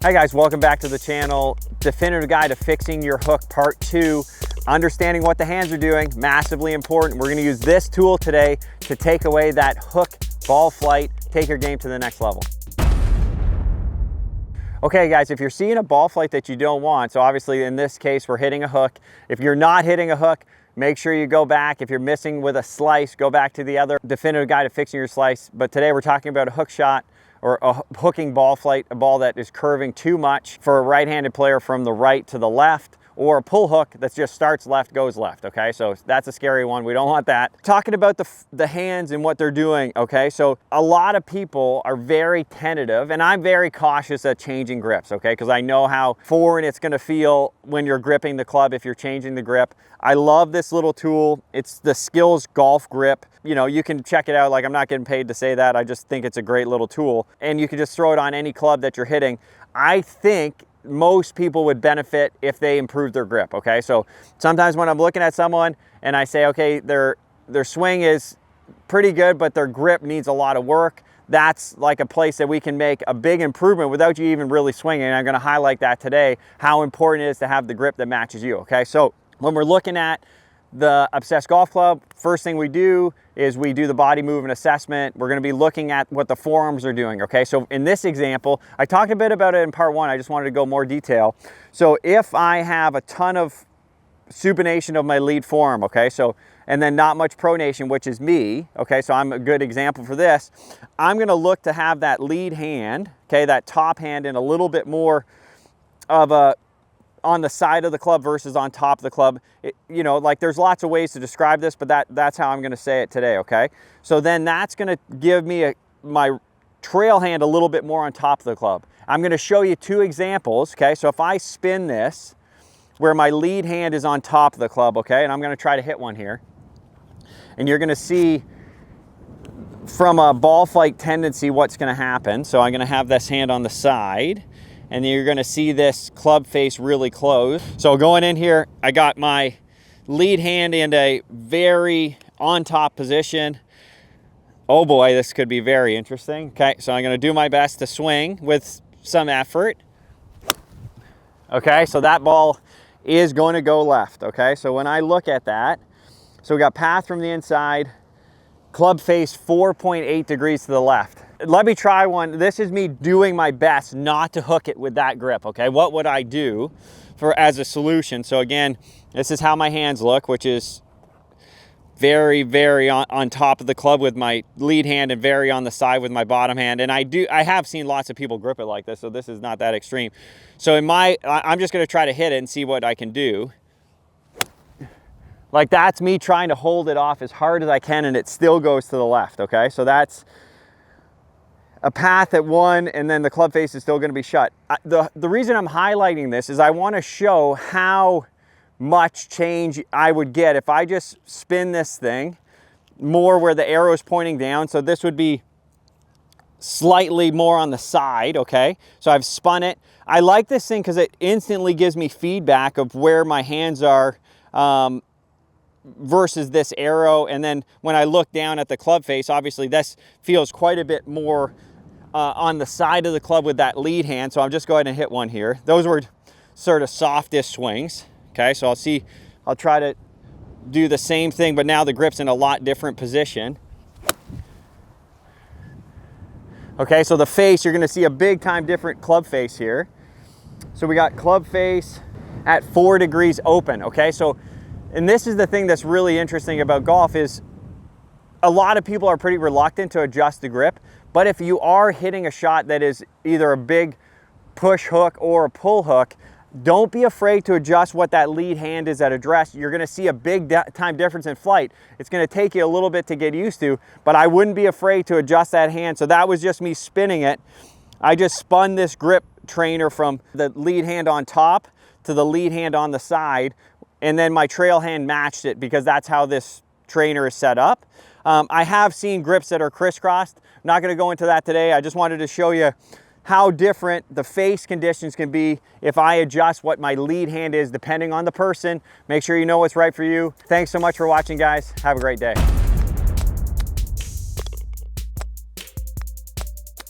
Hi guys, welcome back to the channel. Definitive Guide to Fixing Your Hook Part 2. Understanding what the hands are doing, massively important. We're gonna use this tool today to take away that hook ball flight, take your game to the next level. Okay guys, if you're seeing a ball flight that you don't want, so obviously in this case, we're hitting a hook. If you're not hitting a hook, make sure you go back. If you're missing with a slice, go back to the other Definitive Guide to Fixing Your Slice. But today we're talking about a hook shot, or a hooking ball flight, a ball that is curving too much for a right-handed player from the right to the left, or a pull hook that just starts left, goes left, okay? So that's a scary one, we don't want that. Talking about the hands and what they're doing, okay? So a lot of people are very tentative, and I'm very cautious at changing grips, okay? Because I know how foreign it's gonna feel when you're gripping the club if you're changing the grip. I love this little tool. It's the Skills Golf Grip. You know, you can check it out. Like, I'm not getting paid to say that. I just think it's a great little tool. And you can just throw it on any club that you're hitting. I think most people would benefit if they improve their grip, okay? So sometimes when I'm looking at someone and I say, okay, their swing is pretty good, but their grip needs a lot of work, that's like a place that we can make a big improvement without you even really swinging. And I'm gonna highlight that today, how important it is to have the grip that matches you, okay? So when we're looking at the Obsessed Golf Club, first thing we do is we do the body movement assessment. We're gonna be looking at what the forearms are doing, okay? So in this example, I talked a bit about it in part one, I just wanted to go more detail. So if I have a ton of supination of my lead forearm, okay? So, and then not much pronation, which is me, okay? So I'm a good example for this. I'm gonna look to have that lead hand, okay? That top hand in a little bit more of a, on the side of the club versus on top of the club. You know, like there's lots of ways to describe this, but that's how I'm gonna say it today, okay? So then that's gonna give me my trail hand a little bit more on top of the club. I'm gonna show you two examples, okay? So if I spin this, where my lead hand is on top of the club, okay? And I'm gonna try to hit one here. And you're gonna see from a ball flight tendency what's gonna happen. So I'm gonna have this hand on the side, and then you're gonna see this club face really close. So going in here, I got my lead hand in a very on top position. Oh boy, this could be very interesting. Okay, so I'm gonna do my best to swing with some effort. Okay, so that ball is going to go left, okay? So when I look at that, so we got path from the inside, club face 4.8 degrees to the left. Let me try one. This is me doing my best not to hook it with that grip, okay? What would I do as a solution? So again, this is how my hands look, which is very, very on top of the club with my lead hand and very on the side with my bottom hand. And I have seen lots of people grip it like this, so this is not that extreme. So I'm just gonna try to hit it and see what I can do. Like that's me trying to hold it off as hard as I can, and it still goes to the left, okay? So that's a path at one, and then the club face is still gonna be shut. The reason I'm highlighting this is I wanna show how much change I would get if I just spin this thing more where the arrow is pointing down. So this would be slightly more on the side, okay? So I've spun it. I like this thing because it instantly gives me feedback of where my hands are versus this arrow. And then when I look down at the club face, obviously this feels quite a bit more on the side of the club with that lead hand. So I'm just going to hit one here. Those were sort of softest swings. Okay, so I'll try to do the same thing, but now the grip's in a lot different position. Okay, so the face, you're gonna see a big time different club face here. So we got club face at 4 degrees open, okay? So, and this is the thing that's really interesting about golf is a lot of people are pretty reluctant to adjust the grip, but if you are hitting a shot that is either a big push hook or a pull hook, don't be afraid to adjust what that lead hand is at address. You're gonna see a big time difference in flight. It's gonna take you a little bit to get used to, but I wouldn't be afraid to adjust that hand. So that was just me spinning it. I just spun this grip trainer from the lead hand on top to the lead hand on the side, and then my trail hand matched it because that's how this trainer is set up. I have seen grips that are crisscrossed. I'm not gonna go into that today. I just wanted to show you how different the face conditions can be if I adjust what my lead hand is depending on the person. Make sure you know what's right for you. Thanks so much for watching, guys. Have a great day.